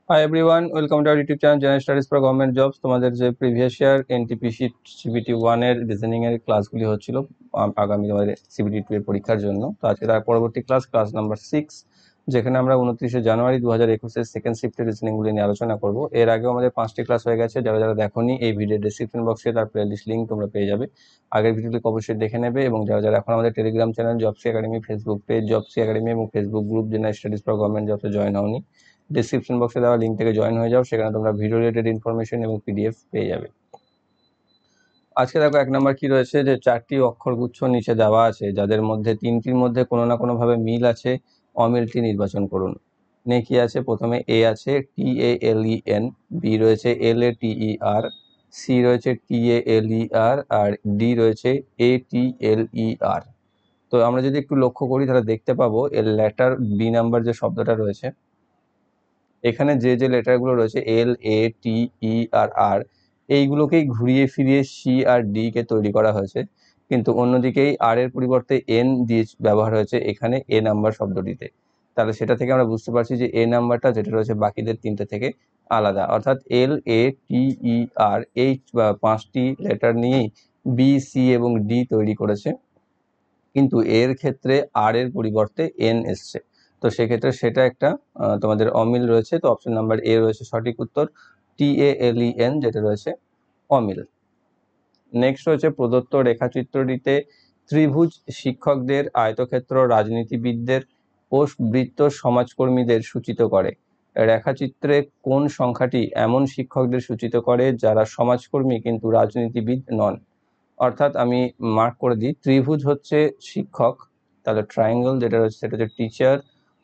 Hi everyone, welcome to our YouTube channel general studies for government jobs. তোমাদের যে previous year NTPC CBT 1 এর reasoning এর ক্লাসগুলি হচ্ছিল আগামী তোমাদের সিবিটি 2 এর পরীক্ষার জন্য। তো আজকে তার পরবর্তী ক্লাস নাম্বার 6, যেখানে আমরা 29শে জানুয়ারি 2021 এর সেকেন্ড শিফটের রিজনিংগুলি নিয়ে আলোচনা করব। এর আগেও আমাদের 5টি ক্লাস হয়ে গেছে। যারা যারা দেখোনি, এই ভিডিও ডেসক্রিপশন বক্সে তার প্লেলিস্ট লিঙ্ক তোমরা পেয়ে যাবে। আগের ভিডিওটিকে অবশ্যই দেখে নেবে, এবং যারা যারা এখন আমাদের টেলিগ্রাম চ্যানেল জবসি একাডেমি, ফেসবুক পেজ জবসি একাডেমি এবং Facebook group general studies for government জবসে জয়েন হওনি, ডিসক্রিপশন বক্সে দেওয়া লিঙ্ক থেকে জয়েন হয়ে যাও। সেখানে তোমরা ভিডিও রিলেটেড ইনফরমেশন এবং পিডিএফ পেয়ে যাবে। আজকে দেখো 1 নম্বর কি রয়েছে, যে 4টি অক্ষরগুচ্ছ নিচে দেওয়া আছে, যাদের মধ্যে 3টির মধ্যে কোনো না কোনোভাবে মিল আছে, অমিলটি নির্বাচন করুন। নে কি আছে? প্রথমে এ আছে TALEN, বি রয়েছে LATER, সি রয়েছে TALER, আর ডি রয়েছে ATLER। তো আমরা যদি একটু লক্ষ্য করি তাহলে দেখতে পাবো এর লেটার বি নাম্বার যে শব্দটা রয়েছে, এখানে যে যে লেটারগুলো রয়েছে LATER, এইগুলোকেই ঘুরিয়ে ফিরিয়ে সি আর ডি কে তৈরি করা হয়েছে, কিন্তু অন্যদিকেই আর এর পরিবর্তে এন দিয়ে ব্যবহার হয়েছে এখানে এ নাম্বার শব্দটিতে। তাহলে সেটা থেকে আমরা বুঝতে পারছি যে এ নাম্বারটা যেটা রয়েছে বাকিদের 3টে থেকে আলাদা, অর্থাৎ LATER এই 5টি লেটার নিয়েই বি, সি এবং ডি তৈরি করেছে, কিন্তু এর ক্ষেত্রে আর এর পরিবর্তে এন এসছে। তো সেক্ষেত্রে সেটা একটা তোমাদের অমিল রয়েছে। তো অপশন নাম্বার এ রয়েছে সঠিক উত্তর, TALEN যেটা রয়েছে অমিল। নেক্সট রয়েছে প্রদত্ত রেখাচিত্রটিতে ত্রিভুজ শিক্ষকদের, আয়তক্ষেত্র রাজনীতিবিদদের ও বৃত্ত সমাজকর্মীদের সূচিত করে। রেখাচিত্রে কোন সংখ্যাটি এমন শিক্ষকদের সূচিত করে যারা সমাজকর্মী কিন্তু রাজনীতিবিদ নন? অর্থাৎ আমি মার্ক করে দিই, ত্রিভুজ হচ্ছে শিক্ষক, তাহলে ট্রায়াঙ্গেল যেটা রয়েছে সেটা হচ্ছে টিচার,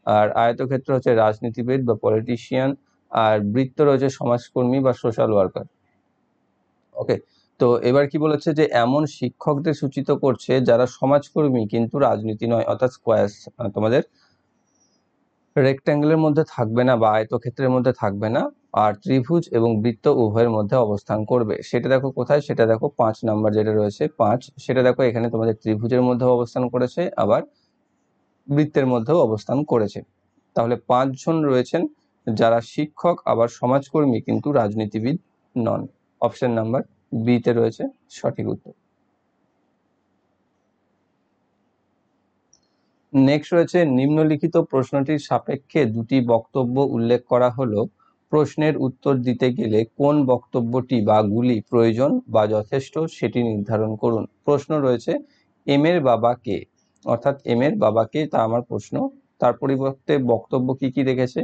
আর আয়তক্ষেত্র হচ্ছে রাজনীতিবিদ বা পলিটিশিয়ান, আর বৃত্ত রয়েছে সমাজকর্মী বা সোশ্যাল ওয়ার্কার। ওকে, তো এবার কি বলেছে, যে এমন শিক্ষকদের সূচিত করছে যারা সমাজকর্মী কিন্তু রাজনীতি নয়, অর্থাৎ স্কোয়ার্স তোমাদের রেক্ট্যাঙ্গেলের মধ্যে থাকবে না বা আয়তক্ষেত্রের মধ্যে থাকবে না, আর ত্রিভুজ এবং বৃত্ত উভয়ের মধ্যে অবস্থান করবে। সেটা দেখো কোথায়, সেটা দেখো 5 নাম্বার যেটা রয়েছে 5, সেটা দেখো এখানে তোমাদের ত্রিভুজের মধ্যেও অবস্থান করেছে, আবার বৃত্তের মধ্যেও অবস্থান করেছে। তাহলে 5 জন রয়েছেন যারা শিক্ষক আবার সমাজকর্মী কিন্তু রাজনীতিবিদ নন। অপশন নাম্বার বি তে রয়েছে সঠিক উত্তর। নেক্সট রয়েছে নিম্নলিখিত প্রশ্নটির সাপেক্ষে দুটি বক্তব্য উল্লেখ করা হলো। প্রশ্নের উত্তর দিতে গেলে কোন বক্তব্যটি বা গুলি প্রয়োজন বা যথেষ্ট সেটি নির্ধারণ করুন। প্রশ্ন রয়েছে এম এর বাবা কে, অর্থাৎ এম এর বাবা কে, তা আমার প্রশ্ন। তার পরিবর্তে বক্তব্য কি কি রেখেছে,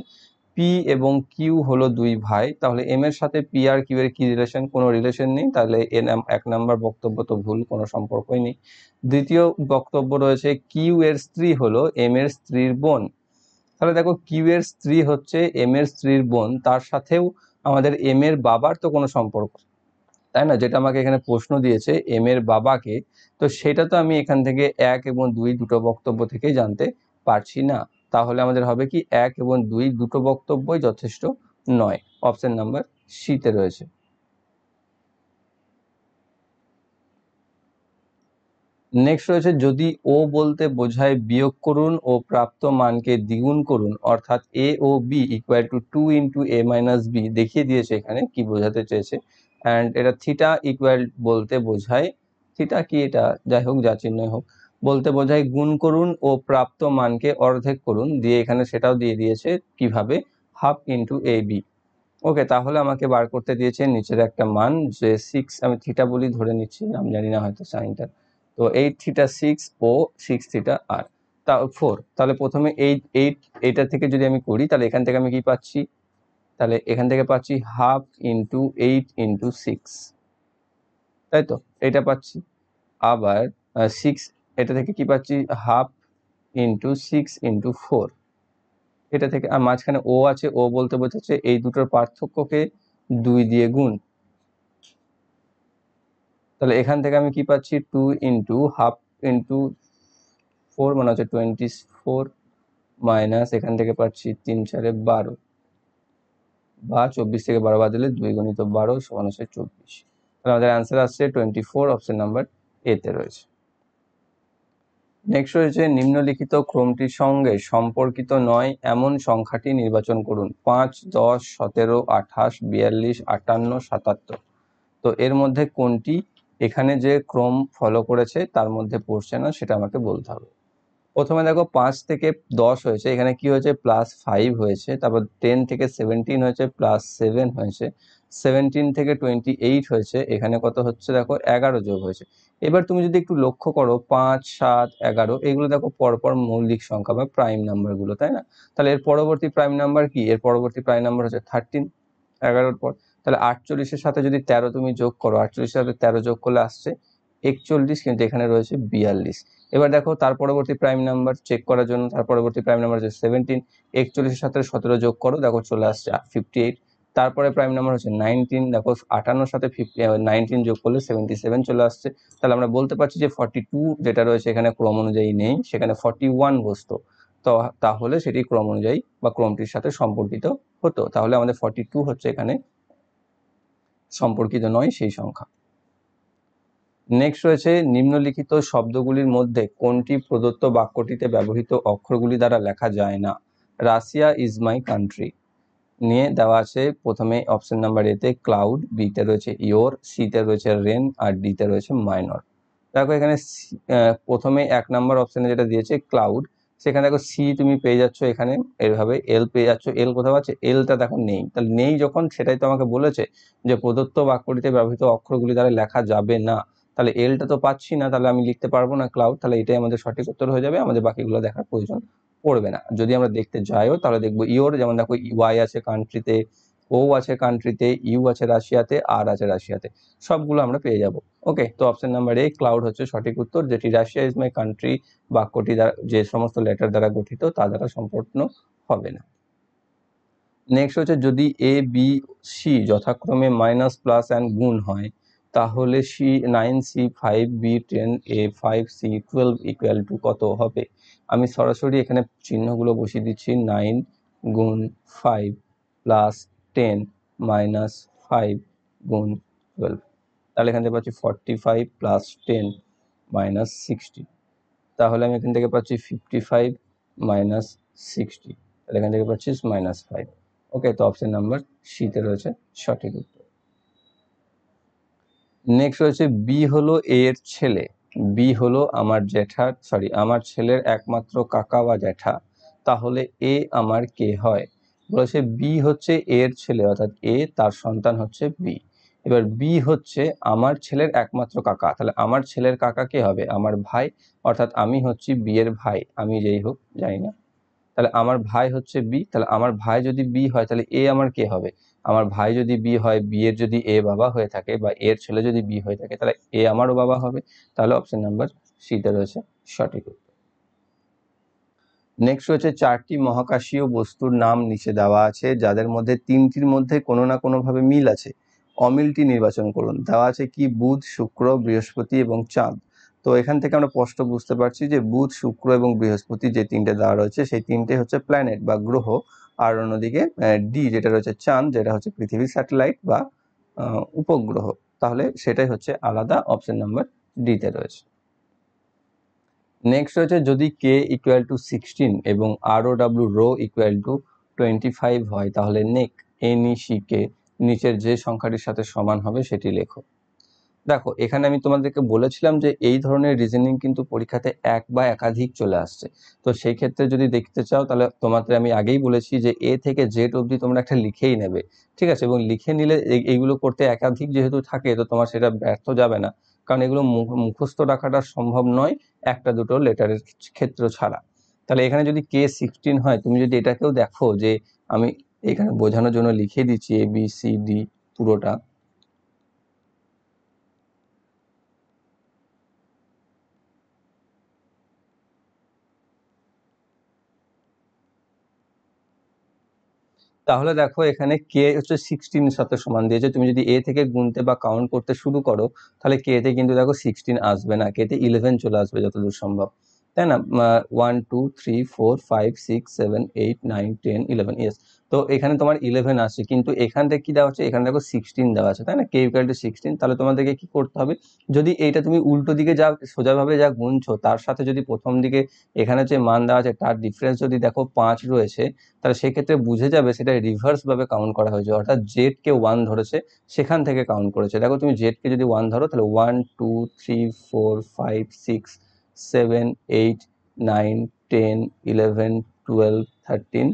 পি এবং কিউ হলো দুই ভাই, তাহলে এম এর সাথে পি আর কিউ এর কি রিলেশন? কোনো রিলেশন নেই, তাহলে 1 নাম্বার বক্তব্য তো ভুল, কোনো সম্পর্কই নেই। দ্বিতীয় বক্তব্য রয়েছে কিউ এর স্ত্রী হলো এম এর স্ত্রীর বোন, তাহলে দেখো কিউ এর স্ত্রী হচ্ছে এম এর স্ত্রীর বোন, তার সাথেও আমাদের এম এর বাবার তো কোনো সম্পর্ক, তাই না? যেটা আমাকে এখানে প্রশ্ন দিয়েছে এম এর বাবাকে, তো সেটা তো আমি এখান থেকে 1 এবং 2 দুটো বক্তব্য থেকেই জানতে পারছি না। তাহলে আমাদের হবে কি 1 এবং 2 দুটো বক্তব্যই যথেষ্ট নয়। অপশন নাম্বার সি তে রয়েছে। নেক্সট রয়েছে যদি ও বলতে বোঝায় বিয়োগ করুন ও প্রাপ্ত মানকে দ্বিগুণ করুন, অর্থাৎ এ ও B equal to 2 into A minus B, দেখিয়ে দিয়েছে এখানে কি বোঝাতে চেয়েছে। অ্যান্ড এটা থিটা ইকুয়াল বলতে বোঝায়, থিটা কি এটা যাই হোক, যা চিহ্নই হোক, বলতে বোঝায় গুণ করুন ও প্রাপ্ত মানকে অর্ধেক করুন, দিয়ে এখানে সেটাও দিয়ে দিয়েছে কিভাবে, হাফ ইন্টু এ বি। ওকে, তাহলে আমাকে বার করতে দিয়েছে নিচের একটা মান, যে 6, আমি থিটা বলি ধরে নিচ্ছি, আমি জানি না হয়তো সাইনটা, তো 8 থিটা 6 ও 6 থিটা আর তা 4। তাহলে প্রথমে এইটা থেকে যদি আমি করি, তাহলে এখান থেকে আমি কি পাচ্ছি, তাহলে এখান থেকে পাচ্ছি হাফ ইন্টু 8 ইন্টু 6, তাই তো, এটা পাচ্ছি। আবার 6, এটা থেকে কি পাচ্ছি, হাফ ইন্টু 6 ইন্টু 4, এটা থেকে। আর মাঝখানে ও আছে, ও বলতে বোঝাচ্ছে এই দুটোর পার্থক্যকে 2 দিয়ে গুণ, তাহলে এখান থেকে আমি কি পাচ্ছি, 2 ইন্টু হাফ ইন্টু 4 মানে হচ্ছে 24, মাইনাস এখান থেকে পাচ্ছি 3 4 12, বা 24 থেকে 12 বাদ দিলে 2 গুণিত 12 সমান হচ্ছে 24। তাহলে আমাদের অ্যান্সার আসছে 24, অপশন নাম্বার এ তে রয়েছে। নেক্সট রয়েছে নিম্নলিখিত ক্রমটির সঙ্গে সম্পর্কিত নয় এমন সংখ্যাটি নির্বাচন করুন। 5, 10, 17, 28, 42, 58, 77। তো এর মধ্যে কোনটি এখানে যে ক্রম ফলো করেছে তার মধ্যে পড়ছে না সেটা আমাকে বলতে হবে। প্রথমে দেখো 5 থেকে 10 হয়েছে, এখানে কি হয়েছে +5 হয়েছে, তারপর 10 থেকে 17 হয়েছে +7 হয়েছে, 17 থেকে 28 হয়েছে, এখানে কত হচ্ছে দেখো 11 যোগ হয়েছে। এবার তুমি যদি একটু লক্ষ্য করো 5, 7, 11 এগুলো দেখো পরপর মৌলিক সংখ্যা বা প্রাইম নাম্বারগুলো, তাই না? তাহলে এর পরবর্তী প্রাইম নাম্বার কি? এর পরবর্তী প্রাইম নাম্বার হচ্ছে 13 11-র পর। তাহলে 48-এর সাথে যদি 13 তুমি যোগ করো, 48-এর সাথে 13 যোগ করলে আসছে 41, কিন্তু এখানে রয়েছে 42। এবার দেখো তার পরবর্তী প্রাইম নাম্বার চেক করার জন্য, তার পরবর্তী প্রাইম নাম্বার হচ্ছে 17, 41-এর সাথে 17 যোগ করো, দেখো চলে আসছে 58। তারপরে প্রাইম নাম্বার হচ্ছে 19, দেখো 58-র সাথে 19 যোগ করলে 77 চলে আসছে। তাহলে আমরা বলতে পারছি যে 42 যেটা রয়েছে এখানে ক্রম অনুযায়ী নেই, সেখানে 41 বসতো। তো তাহলে সেটি ক্রম অনুযায়ী বা ক্রমটির সাথে সম্পর্কিত হতো। তাহলে আমাদের 42 হচ্ছে এখানে সম্পর্কিত নয় সেই সংখ্যা। নেক্সট রয়েছে নিম্নলিখিত শব্দগুলির মধ্যে কোনটি প্রদত্ত বাক্যটিতে ব্যবহৃত অক্ষরগুলি দ্বারা লেখা যায় না? রাশিয়া ইজ মাই কান্ট্রি নিয়ে দেওয়া আছে। প্রথমে অপশন নাম্বার এতে ক্লাউড, বিতে রয়েছে ইয়োর, সিতে রয়েছে রেন, আর ডিতে রয়েছে মাইনর। দেখো এখানে প্রথমে 1 নম্বর অপশনে যেটা দিয়েছে ক্লাউড, সেখানে দেখো সি তুমি পেয়ে যাচ্ছ, এখানে এইভাবে এল পেয়ে যাচ্ছ। এল কোথাও আছে? এলটা দেখো নেই। তাহলে নেই যখন, সেটাই তো আমাকে বলেছে যে প্রদত্ত বাক্যটিতে ব্যবহৃত অক্ষরগুলি দ্বারা লেখা যাবে না। তাহলে এলটা তো পাচ্ছি না, তাহলে আমি লিখতে পারবো না ক্লাউড। তাহলে এটাই আমাদের সঠিক উত্তর হয়ে যাবে, আমাদের বাকিগুলো দেখার প্রয়োজন পড়বে না। যদি আমরা দেখতে যাইও তাহলে দেখবো ইওর, যেমন দেখো ওয়াই আছে কান্ট্রিতে, ও আছে কান্ট্রিতে, ইউ আছে রাশিয়াতে, আর আছে রাশিয়াতে, সবগুলো আমরা পেয়ে যাব। ওকে, তো অপশন নাম্বার এ ক্লাউড হচ্ছে সঠিক উত্তর, যেটি রাশিয়া ইজ মাই কান্ট্রি বাক্যটি দ্বারা যে সমস্ত লেটার দ্বারা গঠিত তা দ্বারা সম্পূর্ণ হবে না। নেক্সট হচ্ছে যদি এ বি সি যথাক্রমে মাইনাস প্লাস অ্যান্ড গুণ হয়, তাহলে C 9, C5, B10, A5, C12 equal to কত হবে? আমি সরাসরি এখানে চিহ্নগুলো বসিয়ে দিচ্ছি। 9 গুণ 5 প্লাস 10 মাইনাস 5 গুণ 12। তাহলে এখান থেকে পাচ্ছি 45 প্লাস 10 মাইনাস 60। তাহলে আমি এখান থেকে পাচ্ছি 55 মাইনাস 60। তাহলে এখান থেকে পাচ্ছি -5। ওকে, তো অপশন নাম্বার সিতে রয়েছে সঠিক উত্তর। নেক্সট রয়েছে বি হলো এ এর ছেলে, বি হলো আমার জ্যাঠার আমার ছেলের একমাত্র কাকা বা জ্যাঠা, তাহলে এ আমার কে হয়? বলেছে বি হচ্ছে এ এর ছেলে, অর্থাৎ এ তার সন্তান হচ্ছে বি। এবার বি হচ্ছে আমার ছেলের একমাত্র কাকা, তাহলে আমার ছেলের কাকা কে হবে? আমার ভাই, অর্থাৎ আমি হচ্ছি বি এর ভাই, আমি যেই হোক জানি না। তাহলে আমার ভাই হচ্ছে বি, তাহলে আমার ভাই যদি বি হয় তাহলে এ আমার কে হবে? আমার ভাই যদি বি হয়, বি এর যদি এ বাবা হয়ে থাকে বা এর ছেলে যদি বি হয়ে থাকে, তাহলে এ আমারও বাবা হবে। তাহলে অপশন নাম্বার সিতে রয়েছে সঠিক উত্তর। নেক্সট হচ্ছে 4টি মহাকাশীয় বস্তুর নাম নিচে দেওয়া আছে, যাদের মধ্যে 3টির মধ্যে কোনো না কোনোভাবে মিল আছে, অমিলটি নির্বাচন করুন। দেওয়া আছে কি বুধ, শুক্র, বৃহস্পতি এবং চাঁদ। তো এখান থেকে আমরা স্পষ্ট বুঝতে পারছি যে বুধ, শুক্র এবং বৃহস্পতি যে 3টে দেওয়া রয়েছে সেই 3টে হচ্ছে প্ল্যানেট বা গ্রহ, আর অন্যদিকে ডি যেটা রয়েছে চাঁদ, যেটা হচ্ছে পৃথিবীর স্যাটেলাইট বা উপগ্রহ। তাহলে সেটাই হচ্ছে আলাদা, অপশন নাম্বার ডিতে রয়েছে। নেক্সট হচ্ছে যদি কে ইকুয়াল টু 16 এবং ROW রো ইকুয়াল টু 25 হয়, তাহলে নেক NECকে নিচের যে সংখ্যাটির সাথে সমান হবে সেটি লেখো। দেখো এখানে আমি তোমাদেরকে বলেছিলাম যে এই ধরনের রিজনিং কিন্তু পরীক্ষাতে এক বা একাধিক চলে আসছে। তো সেই ক্ষেত্রে যদি দেখতে চাও তাহলে তোমাদের আমি আগেই বলেছি যে এ থেকে জেড অবধি তোমরা একটা লিখেই নেবে, ঠিক আছে? এবং লিখে নিলে এইগুলো করতে একাধিক যেহেতু থাকে, তো তোমার সেটা ব্যর্থ যাবে না, কারণ এগুলো মুখস্থ রাখাটা সম্ভব নয় একটা দুটো লেটারের ক্ষেত্র ছাড়া। তাহলে এখানে যদি K16 হয়, তুমি যদি এটাকেও দেখো যে আমি এখানে বোঝানোর জন্য লিখে দিচ্ছি ABCD পুরোটা, তাহলে দেখো এখানে কে হচ্ছে 16 এর সাথে সমান দিয়েছে। তুমি যদি এ থেকে গুনতে বা কাউন্ট করতে শুরু করো তাহলে কে তে কিন্তু দেখো 16 আসবে না, কে তে 11 চলে আসবে যতদূর সম্ভব, তাই না? 1 2 3 4 5 6 7 8 9 10 11, ইয়েস। তো এখানে তোমার 11 আসছে, কিন্তু এখান থেকে কি দেওয়া হচ্ছে, এখানে দেখো 16 দেওয়া আছে, তাই না, কে ইকুয়াল টু 16। তাহলে তোমাদেরকে কি করতে হবে, যদি এইটা তুমি উল্টো দিকে যা সোজাভাবে যা গুনছো তার সাথে যদি প্রথম দিকে এখানে যে মান দেওয়া আছে তার ডিফারেন্স যদি দেখো 5 রয়েছে, তাহলে সেক্ষেত্রে বুঝে যাবে সেটা রিভার্স ভাবে কাউন্ট করা হয়েছে, অর্থাৎ জেড কে 1 ধরেছে, সেখান থেকে কাউন্ট করেছে। দেখো তুমি জেড কে যদি 1 ধরো তাহলে 1 2 3 4 5 6 7 8 9 10 11 12 13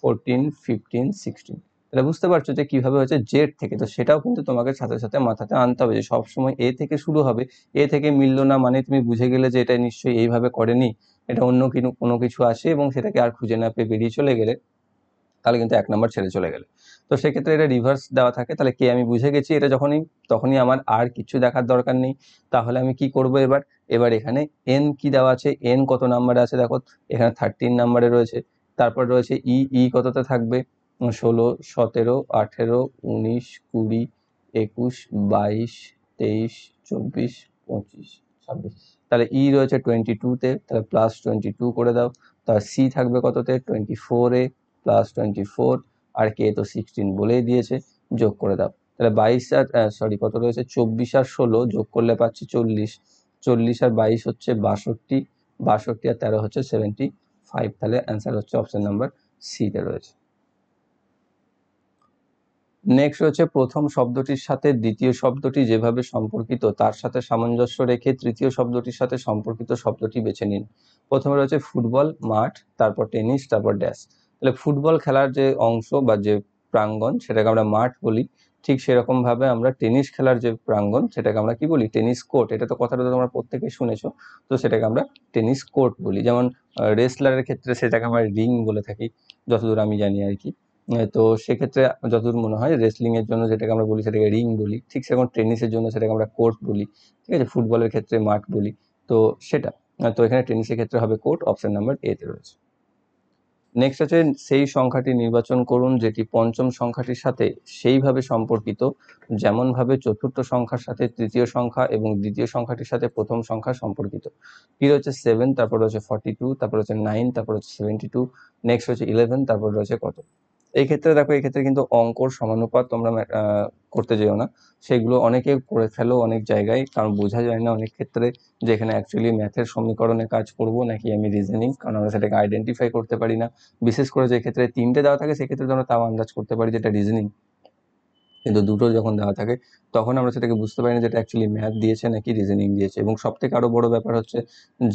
14 15 16। তাহলে বুঝতে পারছো যে কিভাবে হচ্ছে জেড থেকে, তো সেটাও কিন্তু তোমাকে সাথে সাথে মাথাতে আনতে হবে যে সবসময় এ থেকে শুরু হবে, এ থেকে মিললো না মানে তুমি বুঝে গেলে যে এটা নিশ্চয়ই এইভাবে করেনি, এটা অন্য কোনো কিছু আসে এবং সেটাকে আর খুঁজে না পেয়ে বেরিয়ে চলে গেলে তাহলে কিন্তু 1 নম্বর ছেড়ে চলে গেলে। তো সেক্ষেত্রে এটা রিভার্স দেওয়া থাকে, তাহলে কে আমি বুঝে গেছি, এটা তখনই আমার আর কিছু দেখার দরকার নেই। তাহলে আমি কি করব এবার এখানে এন কি দেওয়া আছে, এন কত নাম্বারে আছে দেখো, এখানে 13 নাম্বারে রয়েছে। তারপর রয়েছে ই কততে থাকবে, 16 17 18 19 20 21 22 23 24 25 26। তাহলে রয়েছে 22 তে, তাহলে প্লাস 22 করে দাও। তার সি থাকবে কততে, 24 প্লাস 24, আর কে তো 16 বলেই দিয়েছে, যোগ করে দাও। তাহলে 22 আর কত রয়েছে, 24 আর 16 যোগ করলে পাচ্ছি 40, 40 আর 22 হচ্ছে 62, 62 আর 13 হচ্ছে 75। তাহলে অ্যান্সার হচ্ছে অপশন নাম্বার সি তে রয়েছে। নেক্সট হচ্ছে প্রথম শব্দটির সাথে দ্বিতীয় শব্দটি যেভাবে সম্পর্কিত তার সাথে সামঞ্জস্য রেখে তৃতীয় শব্দটির সাথে সম্পর্কিত শব্দটি বেছে নিন। প্রথমে রয়েছে ফুটবল মাঠ, তারপর টেনিস, তারপর ড্যাশ। তাহলে ফুটবল খেলার যে অংশ বা যে প্রাঙ্গণ সেটাকে আমরা মাঠ বলি, ঠিক সেরকম ভাবে আমরা টেনিস খেলার যে প্রাঙ্গণ সেটাকে আমরা কি বলি, টেনিস কোর্ট। এটা তো কথাটা তোমরা প্রত্যেকেই শুনেছো, তো সেটাকে আমরা টেনিস কোর্ট বলি। যেমন রেসলারের ক্ষেত্রে সেটাকে আমরা রিং বলে থাকি, যতদূর আমি জানি আর কি। তো সেক্ষেত্রে যতদূর মনে হয় রেসলিং এর জন্য যেটাকে আমরা বলি সেটাকে রিং বলি, ঠিক সেরকম টেনিসের জন্য সেটাকে আমরা কোর্ট বলি, ঠিক আছে, ফুটবলের ক্ষেত্রে মাঠ বলি। তো সেটা তো এখানে টেনিসের ক্ষেত্রে হবে কোর্ট, অপশন নাম্বার এ তে রয়েছে। নেক্সট আছে সেই সংখ্যাটি নির্বাচন করুন যেটি পঞ্চম সংখ্যাটির সাথে সেইভাবে সম্পর্কিত যেমনভাবে চতুর্থ সংখ্যার সাথে তৃতীয় সংখ্যা এবং দ্বিতীয় সংখ্যাটির সাথে প্রথম সংখ্যা সম্পর্কিত। কি রয়েছে 7, তারপর রয়েছে 42, তারপর রয়েছে 9, তারপর হচ্ছে 72, নেক্সট হচ্ছে 11, তারপর রয়েছে কত। এই ক্ষেত্রে দেখো, এই ক্ষেত্রে কিন্তু অঙ্কর সমানুপাত তোমরা করতে যেও না, সেগুলো অনেকে করে ফেলো অনেক জায়গায়, কারণ বোঝা যায় না অনেক ক্ষেত্রে যে এখানে অ্যাকচুয়ালি ম্যাথের সমীকরণে কাজ করব নাকি আমি রিজনিং, কারণ আমরা সেটাকে আইডেন্টিফাই করতে পারি না। বিশেষ করে যে ক্ষেত্রে 3টে দেওয়া থাকে সেক্ষেত্রে আমরা তাও আন্দাজ করতে পারি যেটা রিজনিং, কিন্তু দুটো যখন দেওয়া থাকে তখন আমরা সেটাকে বুঝতে পারি না যেটা অ্যাকচুয়ালি ম্যাথ দিয়েছে নাকি রিজনিং দিয়েছে। এবং সব থেকে আরো বড় ব্যাপার হচ্ছে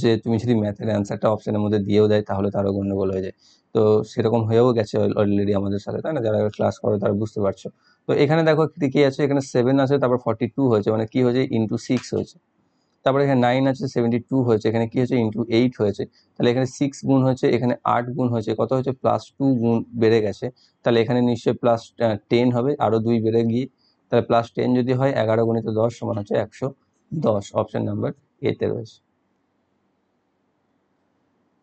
যে তুমি যদি ম্যাথের অ্যান্সারটা অপশনের মধ্যে দিয়েও দেয় তাহলে তো আরো গন্ডগোল হয়ে যায়। তো সেরকম হয়েও গেছে অলরেডি আমাদের সাথে, তাই না, যারা ক্লাস করে তারা বুঝতে পারছো। তো এখানে দেখো কি আছে, এখানে 7 আছে, তারপর 42 হয়েছে, মানে কি হয়েছে, ইন্টু 6 হয়েছে। তারপরে এখানে 9 আছে, 72 হয়েছে, এখানে কি হয়েছে, ইন্টু 8 হয়েছে। তাহলে এখানে 6 গুণ হয়েছে, এখানে 8 গুণ হয়েছে, কত হয়েছে, +2 গুণ বেড়ে গেছে। তাহলে এখানে নিশ্চয়ই +10 হবে, আরো 2 বেড়ে গিয়ে, তাহলে +10 যদি হয় 11 গুণিত 10 সমান হচ্ছে 110, অপশন নাম্বার এ তে রয়েছে।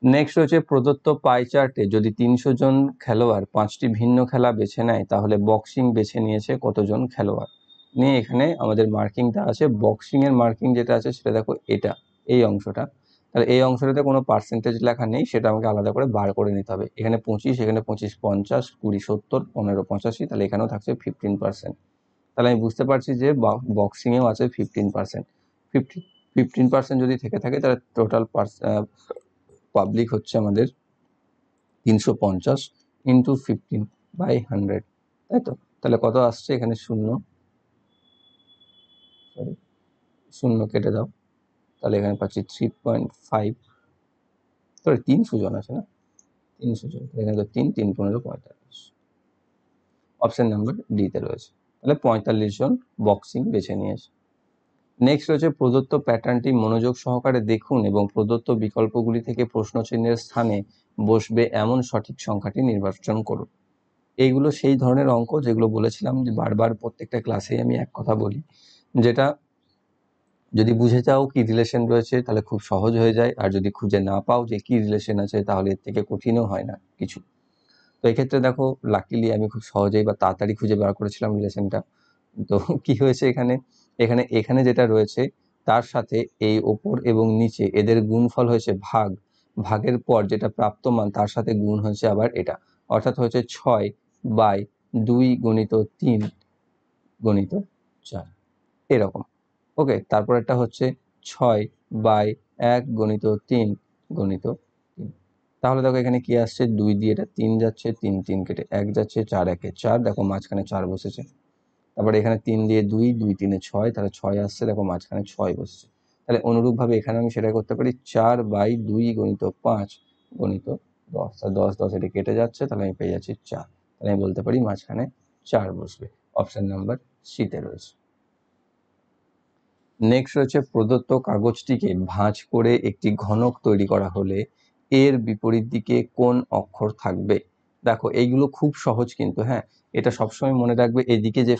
নেক্সট হচ্ছে প্রদত্ত পাই চার্টে যদি 300 জন খেলোয়াড় 5টি ভিন্ন খেলা বেছে নেয় তাহলে বক্সিং বেছে নিয়েছে কতজন খেলোয়াড়। নিয়ে এখানে আমাদের মার্কিংটা আছে, বক্সিং এর মার্কিং যেটা আছে সেটা দেখো এটা, এই অংশটা। তাহলে এই অংশটাতে কোনো পার্সেন্টেজ লেখা নেই, সেটা আমাকে আলাদা করে বার করে নিতে হবে। এখানে 25, এখানে 25 50, 20 70, 15 85, তাহলে এখানেও থাকছে 15%। তাহলে আমি বুঝতে পারছি যে বক্সিংয়েও আছে 15%। 15% যদি থেকে থাকে তাহলে টোটাল পাবলিক হচ্ছে আমাদের 350 ইন্টু 15/100, তাই তো। তাহলে কত আসছে, এখানে শূন্য কেটে দাও, তাহলে এখানে পাচ্ছি 3.5, 300 জন আছে না, 300 জন, এখানে তো 3 3 15 45, অপশন নাম্বার ডি তে রয়েছে। তাহলে 45 জন বক্সিং বেছে নিয়েছে। নেক্সট রয়েছে প্রদত্ত প্যাটার্নটি মনোযোগ সহকারে দেখুন এবং প্রদত্ত বিকল্পগুলি থেকে প্রশ্নচিহ্নের স্থানে বসবে এমন সঠিক সংখ্যাটি নির্বাচন করুন। এইগুলো সেই ধরনের অঙ্ক যেগুলো বলেছিলাম যে বারবার প্রত্যেকটা ক্লাসে আমি এক কথা বলি, যেটা যদি বুঝে যাও কি রিলেশন রয়েছে তাহলে খুব সহজ হয়ে যায়, আর যদি খুঁজে না পাও যে কি রিলেশন আছে তাহলে এর থেকে কঠিনও হয় না কিছু। তো এক্ষেত্রে দেখো লাকিলি আমি খুব সহজেই বা তাড়াতাড়ি খুঁজে বার করেছিলাম রিলেশনটা। তো কি হয়েছে এখানে, এখানে যেটা রয়েছে তার সাথে এই ওপর এবং নিচে এদের গুণফল হয়েছে ভাগ, ভাগের পর যেটা প্রাপ্ত মান তার সাথে গুণ হয়েছে আবার এটা, অর্থাৎ হচ্ছে 6/2 গুণিত 3 গুণিত 4 এরকম। ওকে, তারপর একটা হচ্ছে 6/1 গুণিত 3 গুণিত 3। তাহলে দেখো এখানে কি আসছে, 2 দিয়ে এটা 3 যাচ্ছে, 3 3 কেটে 1 যাচ্ছে, 4 1 4, দেখো মাঝখানে 4 বসেছে। তারপরে এখানে 3 দিয়ে 2 2 3 6, তাহলে 6 আসছে, দেখো মাঝখানে 6 বসছে। তাহলে অনুরূপভাবে এখানে আমি সেটা করতে পারি 4/2 গুণিত 5 গুণিত 10, আর 10 10 এটা কেটে যাচ্ছে, তাহলে আমি পেয়ে যাচ্ছি 4। তাহলে আমি বলতে পারি মাঝখানে 4 বসবে। অপশন নাম্বার সিতে রয়েছে। নেক্সট রয়েছে, প্রদত্ত কাগজটিকে ভাঁজ করে একটি ঘনক তৈরি করা হলে এর বিপরীত দিকে কোন অক্ষর থাকবে। দেখো এইগুলো খুব সহজ কিন্তু, হ্যাঁ, এটা সবসময় মনে রাখবে, এদিকে যে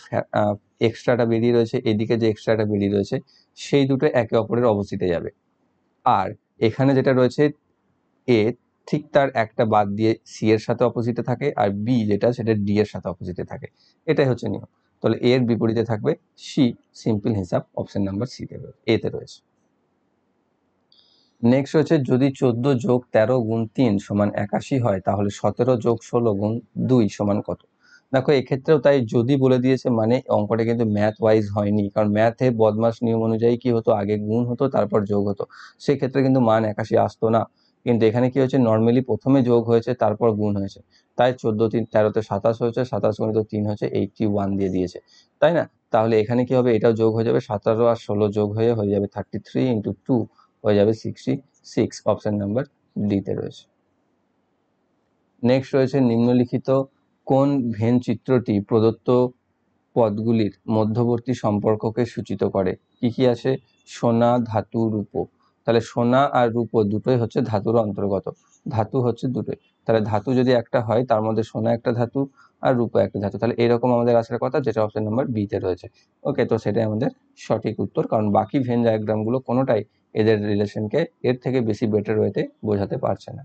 এক্সট্রাটা বেরিয়ে রয়েছে, এদিকে যে এক্সট্রাটা বেরিয়ে রয়েছে, সেই দুটো একে অপরের অপোজিটে যাবে। আর এখানে যেটা রয়েছে এ, ঠিক তার একটা বাদ দিয়ে সি এর সাথে অপোজিটে থাকে, আর বি যেটা সেটা ডি এর সাথে অপোজিটে থাকে। এটাই হচ্ছে নিয়ম। তাহলে এর বিপরীতে থাকবে সি, সিম্পল হিসাব অপশন নাম্বার সিতে এতে রয়েছে। নেক্সট হচ্ছে, যদি 14 যোগ 13 গুণ 3 সমান 81 হয়, তাহলে 17 যোগ 16 গুণ 2 সমান কত। দেখো এক্ষেত্রেও তাই যদি বলে দিয়েছে, মানে অঙ্কটা কিন্তু ম্যাথ ওয়াইজ হয়নি, কারণ ম্যাথে বদমাস নিয়ম অনুযায়ী কি হতো, আগে গুণ হতো তারপর যোগ হতো, সেক্ষেত্রে কিন্তু মান 81 আসতো না। কিন্তু এখানে কি হয়েছে, নর্মালি প্রথমে যোগ হয়েছে তারপর গুণ হয়েছে, তাই 14 3 13-তে 27 হয়েছে, 27 গুণিত 3 হচ্ছে 81 দিয়ে দিয়েছে, তাই না। তাহলে এখানে কি হবে, এটাও যোগ হয়ে যাবে, 17 আর 16 যোগ হয়ে যাবে 33 × 2 হয়ে যাবে 66। অপশন নাম্বার ডিতে রয়েছে। নেক্সট রয়েছে, নিম্নলিখিত কোন ভেন চিত্রটি প্রদত্ত পদগুলির মধ্যবর্তী সম্পর্ককে সূচিত করে। কি কি আছে, সোনা, ধাতু, রূপো। তাহলে সোনা আর রূপো দুটোই হচ্ছে ধাতুর অন্তর্গত, ধাতু হচ্ছে দুটোই। তাহলে ধাতু যদি একটা হয়, তার মধ্যে সোনা একটা ধাতু আর রূপো একটা ধাতু, তাহলে এরকম আমাদের আসার কথা, যেটা অপশন নাম্বার বিতে রয়েছে। ওকে, তো সেটাই আমাদের সঠিক উত্তর, কারণ বাকি ভেন ডায়াগ্রামগুলো কোনোটাই এদের রিলেশনকে এর থেকে বেশি বেটার ওয়েতে বোঝাতে পারছে না।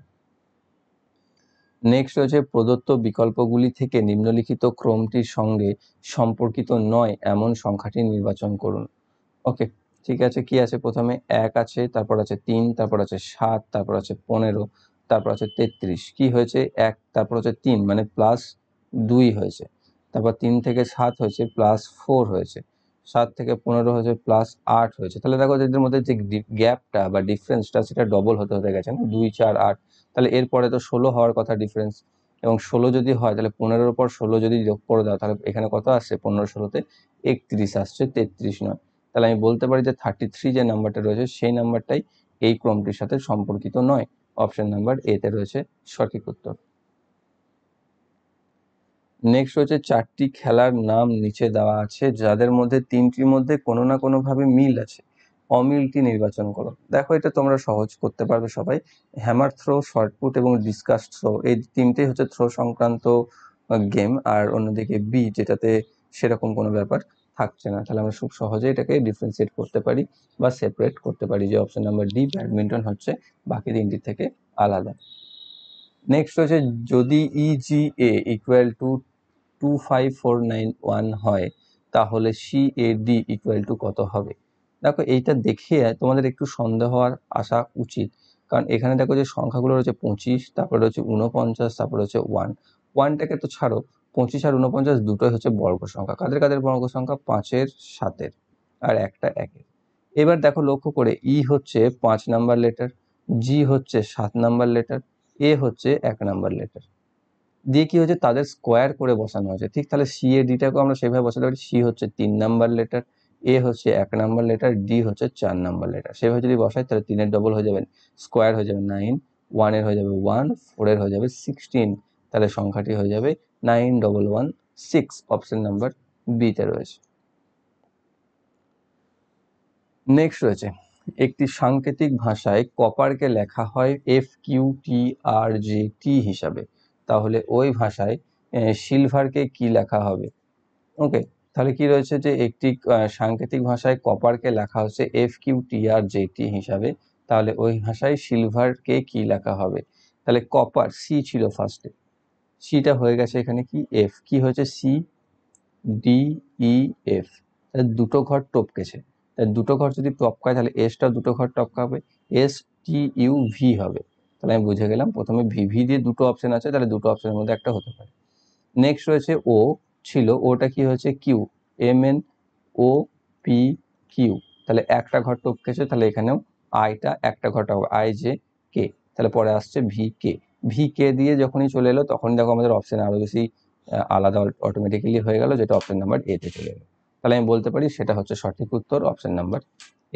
নেক্সট রয়েছে, প্রদত্ত বিকল্পগুলি থেকে নিম্নলিখিত ক্রমটির সঙ্গে সম্পর্কিত নয় এমন সংখ্যাটি নির্বাচন করুন। ওকে, ঠিক আছে, কি আছে, প্রথমে 1 আছে, তারপর আছে 3, তারপর আছে 7, তারপর আছে 15, তারপর আছে 33। কি হয়েছে, 1 তারপর হচ্ছে 3 মানে +2 হয়েছে, তারপর 3 থেকে 7 হয়েছে +4 হয়েছে, 7 থেকে 15 হয়েছে +8 হয়েছে। তাহলে দেখো এদের মধ্যে যে গ্যাপটা বা ডিফারেন্সটা, সেটা ডবল হতে হতে গেছে না, 2 4 8। তাহলে এরপরে তো 16 হওয়ার কথা ডিফারেন্স, এবং 16 যদি হয়, তাহলে 15-এর উপর 16 যদি যোগ করে দাও, তাহলে এখানে কত আসছে, 15 16-তে 31 আসছে, 33 নয়। তাহলে আমি বলতে পারি যে 33 যে নাম্বারটা রয়েছে, সেই নাম্বারটাই এই ক্রমটির সাথে সম্পর্কিত নয়। অপশন নাম্বার এতে রয়েছে সঠিক উত্তর। নেক্সট রয়েছে, 4টি খেলার নাম নিচে দেওয়া আছে, যাদের মধ্যে 3টির মধ্যে কোনো না কোনোভাবে মিল আছে, অমিলটি নির্বাচন করো। দেখো এটা তোমরা সহজ করতে পারবে সবাই। হ্যামার থ্রো, শর্টপুট এবং ডিসকাস থ্রো, এই তিনটেই হচ্ছে থ্রো সংক্রান্ত গেম, আর অন্যদিকে বি, যেটাতে সেরকম কোনো ব্যাপার থাকছে না। তাহলে আমরা খুব সহজে এটাকে ডিফারেন্সিয়েট করতে পারি বা সেপারেট করতে পারি, যে অপশন নাম্বার ডি, ব্যাডমিন্টন হচ্ছে বাকি তিনটির থেকে আলাদা। নেক্সট হচ্ছে, যদি ইজিএ ইকুয়াল টু 25491 হয়, তাহলে সিএডি ইকুয়াল টু কত হবে। দেখো এইটা দেখে তোমাদের একটু সন্দেহ হওয়ার আসা উচিত, কারণ এখানে দেখো যে সংখ্যাগুলো রয়েছে 25, তারপরে রয়েছে 49, তারপরে হচ্ছে 1টাকে তো ছাড়ো, 25 আর 49 দুটোই হচ্ছে বর্গ সংখ্যা। কাদের কাদের বর্গ সংখ্যা, 5-এর, 7-এর, আর একটা 1-এর। এবার দেখো লক্ষ্য করে, ই হচ্ছে 5 নাম্বার লেটার, জি হচ্ছে 7 নাম্বার লেটার, এ হচ্ছে 1 নাম্বার লেটার, দিয়ে কি হচ্ছে, তাদের স্কোয়ার করে বসানো হয়েছে। ঠিক তাহলে সি এ ডিটাকেও আমরা সেভাবে বসাতে পারি, সি হচ্ছে 3 নাম্বার লেটার, এ হচ্ছে 1 নাম্বার লেটার, ডি হচ্ছে 4 নাম্বার লেটার। সেভাবে যদি বসাই, তাহলে 3-এর ডবল হয়ে যাবে, স্কোয়ার হয়ে যাবে 9, 1-এর হয়ে যাবে 1, 4-এর হয়ে যাবে 16, তাহলে সংখ্যাটি হয়ে যাবে 9116। অপশন নাম্বার বিতে রয়েছে। নেক্সট রয়েছে, একটি সাংকেতিক ভাষায় কপারকে লেখা হয় FQTRJT হিসাবে, তাহলে ওই ভাষায় সিলভারকে কি লেখা হবে। ওকে, তাহলে কি রয়েছে, যে একটি সাংকেতিক ভাষায় কপারকে লেখা হচ্ছে FQTRJT হিসাবে, তাহলে ওই ভাষায় সিলভারকে কি লেখা হবে। তাহলে কপার, সি ছিল ফার্স্টে, সিটা হয়ে গেছে এখানে কি এফ, কি হয়েছে CDEF, তাহলে দুটো ঘর টপকেছে, তাহলে দুটো ঘর যদি টপকায়, তাহলে এসটা দুটো ঘর টপকাবে, STUV হবে। তাহলে আমি বুঝে গেলাম প্রথমে ভিভি দিয়ে দুটো অপশন আছে, তাহলে দুটো অপশনের মধ্যে একটা হতে পারে। নেক্সট রয়েছে ও ছিল, ওটা কি হয়েছে কিউ, MN OP কিউ, তাহলে একটা ঘর টপকেছে, তাহলে এখানেও আইটা একটা ঘরটা হবে IJ K, তাহলে পরে আসছে VK দিয়ে যখনই চলে এলো তখন দেখো আমাদের অপশন আরো বেশি আলাদা অটোমেটিক্যালি হয়ে গেল, যেটা অপশন নাম্বার A তে চলে এলো। তাহলে আমি বলতে পারি সেটা হচ্ছে সঠিক উত্তর, অপশন নাম্বার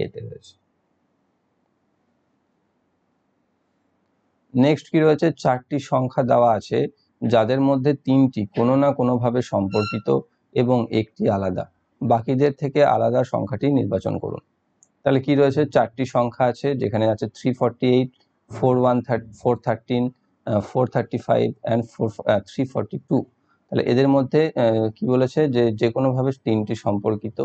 A তে রয়েছে। নেক্সট কি রয়েছে, চারটি সংখ্যা দেওয়া আছে যাদের মধ্যে তিনটি কোনো না কোনোভাবে সম্পর্কিত এবং একটি আলাদা, বাকিদের থেকে আলাদা সংখ্যাটি নির্বাচন করুন। তাহলে কি রয়েছে, চারটি সংখ্যা আছে যেখানে আছে 348, 413, 435 অ্যান্ড 342। তাহলে এদের মধ্যে কি বলেছে যে কোনোভাবে তিনটি সম্পর্কিত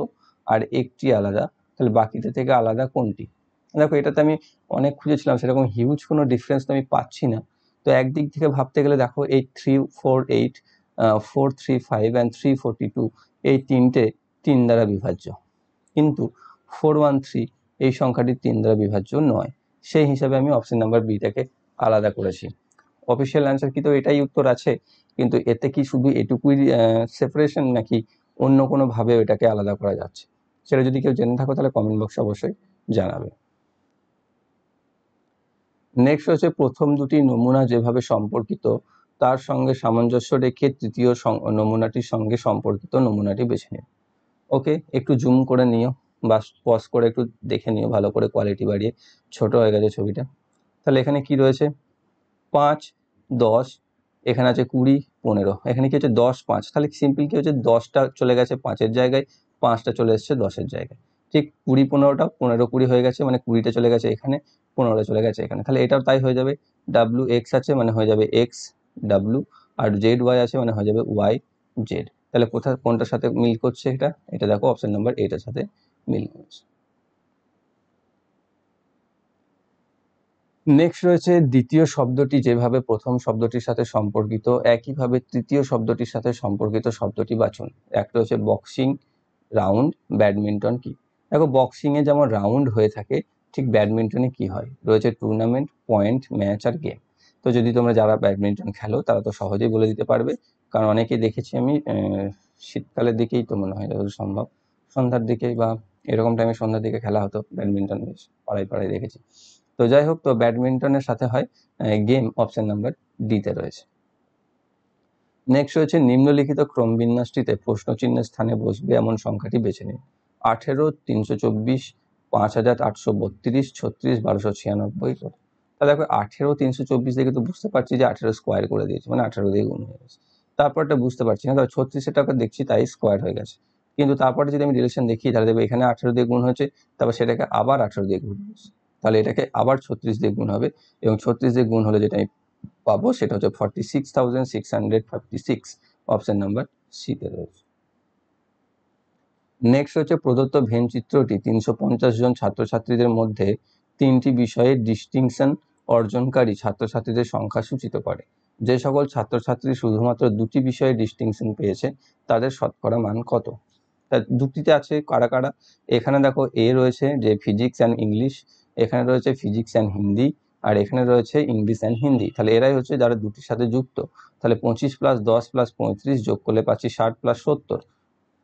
আর একটি আলাদা, তাহলে বাকিদের থেকে আলাদা কোনটি। দেখো এটাতে আমি অনেক খুঁজেছিলাম, সেরকম হিউজ কোনো ডিফারেন্স তো আমি পাচ্ছি না। তো একদিক থেকে ভাবতে গেলে দেখো এই 348, 435 অ্যান্ড 342 এই তিনটে 3 দ্বারা বিভাজ্য, কিন্তু 413 এই সংখ্যাটি 3 দ্বারা বিভাজ্য নয়। সেই হিসাবে আমি অপশন নাম্বার বিটাকে আলাদা করেছি। অফিসিয়াল অ্যান্সার কি তো এটাই উত্তর আছে, কিন্তু এতে কি শুধু এটুকুই সেপারেশন, নাকি অন্য কোনোভাবে এটাকে আলাদা করা যাচ্ছে, সেটা যদি কেউ জেনে থাকো তাহলে কমেন্ট বক্সে অবশ্যই জানাবে। নেক্সট হচ্ছে প্রথম দুটি নমুনা যেভাবে সম্পর্কিত তার সঙ্গে সামঞ্জস্য রেখে তৃতীয় নমুনাটির সঙ্গে সম্পর্কিত নমুনাটি বেছে নিও। ওকে, একটু জুম করে নিও বা পজ করে একটু দেখে নিও ভালো করে, কোয়ালিটি বাড়িয়ে, ছোট হয়ে গেছে ছবিটা। তাহলে এখানে কি রয়েছে, 5, 10, এখানে আছে 20, 15, এখানে কি হচ্ছে 10, 5, তাহলে সিম্পল কি হচ্ছে 10টা চলে গেছে 5-এর জায়গায়, 5টা চলে এসছে 10-এর জায়গায়। ঠিক 20, 15টা 15, 20 হয়ে গেছে, মানে 20টা চলে গেছে এখানে, 15টা চলে গেছে এখানে, তাহলে এটাও তাই হয়ে যাবে। WX আছে মানে হয়ে যাবে XW, আর ZY আছে মানে হয়ে যাবে YZ। তাহলে কোনটার সাথে মিল করছে এটা দেখো অপশন নাম্বার এটার সাথে মিল করছে। নেক্সট রয়েছে দ্বিতীয় শব্দটি যেভাবে প্রথম শব্দটির সাথে সম্পর্কিত একইভাবে তৃতীয় শব্দটির সাথে সম্পর্কিত শব্দটি বাছুন। একটা হচ্ছে বক্সিং, রাউন্ড, ব্যাডমিন্টন কি। দেখো বক্সিং এ যেমন রাউন্ড হয়ে থাকে, ঠিক ব্যাডমিন্টনে কি হয়, রয়েছে টুর্নামেন্ট, পয়েন্ট, ম্যাচ আর গেম। তো যদি তোমরা যারা ব্যাডমিন্টন খেলো তারা তো সহজেই বলে দিতে পারবে, কারণ অনেকেই দেখেছি আমি শীতকালের দিকেই তো মনে হয় যতদূর সম্ভব, সন্ধ্যার দিকেই বা এরকম টাইমে সন্ধ্যার দিকে খেলা হতো ব্যাডমিন্টন, বেশ পাড়ায় পাড়ায় দেখেছি। তো যাই হোক, তো ব্যাডমিন্টনের সাথে হয় গেম, অপশন নাম্বার ডিতে রয়েছে। নেক্সট রয়েছে নিম্নলিখিত ক্রমবিন্যাসটিতে প্রশ্নচিহ্নের স্থানে বসবে এমন সংখ্যাটি বেছে নিন। 18, 324, 5832, 36, 1296। তাহলে দেখো 18, 324 দেখে তো বুঝতে পারছি যে 18 স্কোয়ার করে দিয়েছে, মানে 18 দিয়ে গুণ হয়ে গেছে। তারপরটা বুঝতে পারছি না, তবে 36-এরটা দেখছি তাই স্কোয়ার হয়ে গেছে। কিন্তু তারপরে যদি আমি রিলেশন দেখি তাহলে দেখবো এখানে 18 দিয়ে গুণ হয়েছে, তারপর সেটাকে আবার 18 দিয়ে গুণ হয়েছে, তাহলে এটাকে আবার 36 দিয়ে গুণ হবে, এবং 36 দিয়ে গুণ হলে যেটা আমি পাবো সেটা হচ্ছে 46,656, অপশন নাম্বার সিতে রয়েছে। নেক্সট হচ্ছে প্রদত্ত ভেন চিত্রটি 350 জন ছাত্রছাত্রীদের মধ্যে 3টি বিষয়ে ডিস্টিংশন অর্জনকারী ছাত্রছাত্রীদের সংখ্যা সূচিত করে। যে সকল ছাত্রছাত্রী শুধুমাত্র 2টি বিষয়ে ডিস্টিংশন পেয়েছে তাদের শতকরা মান কত। তা দুটিতে আছে কারা কারা, এখানে দেখো এ রয়েছে যে ফিজিক্স অ্যান্ড ইংলিশ, এখানে রয়েছে ফিজিক্স অ্যান্ড হিন্দি, আর এখানে রয়েছে ইংলিশ অ্যান্ড হিন্দি। তাহলে এরাই হচ্ছে যারা দুটির সাথে যুক্ত। তাহলে 25 + 10 + 35 যোগ করলে পাচ্ছি 60 + 70,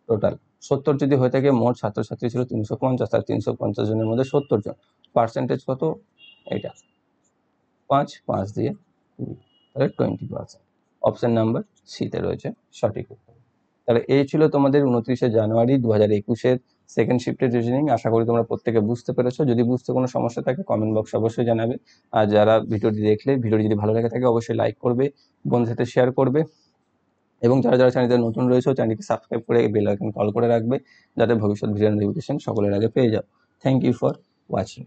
টোটাল 70 যদি হয়ে থাকে, মোট ছাত্রছাত্রী ছিল 350, তার 350 জনের মধ্যে 70 জন, পার্সেন্টেজ কত, এটা 5 দিয়ে 20, তাহলে 20%, অপশন নাম্বার সিতে রয়েছে সঠিক উত্তর। তাহলে এই ছিল তোমাদের 29শে জানুয়ারি 2021-এর সেকেন্ড শিফটের রিজনিং। আশা করি তোমরা প্রত্যেকে বুঝতে পেরেছো। যদি বুঝতে কোনো সমস্যা থাকে কমেন্ট বক্সে অবশ্যই জানাবে, আর যারা ভিডিওটি দেখলে, ভিডিওটি যদি ভালো লেগে থাকে অবশ্যই লাইক করবে, বন্ধুদের সাথে শেয়ার করবে, এবং যারা যারা চ্যানেলে নতুন রয়েছে চ্যানেলটি সাবস্ক্রাইব করে বেল আইকন কল করে রাখবে, যাতে ভবিষ্যৎ ভিডিও নোটিফিকেশন সকলের আগে পেয়ে যাও। Thank you for watching.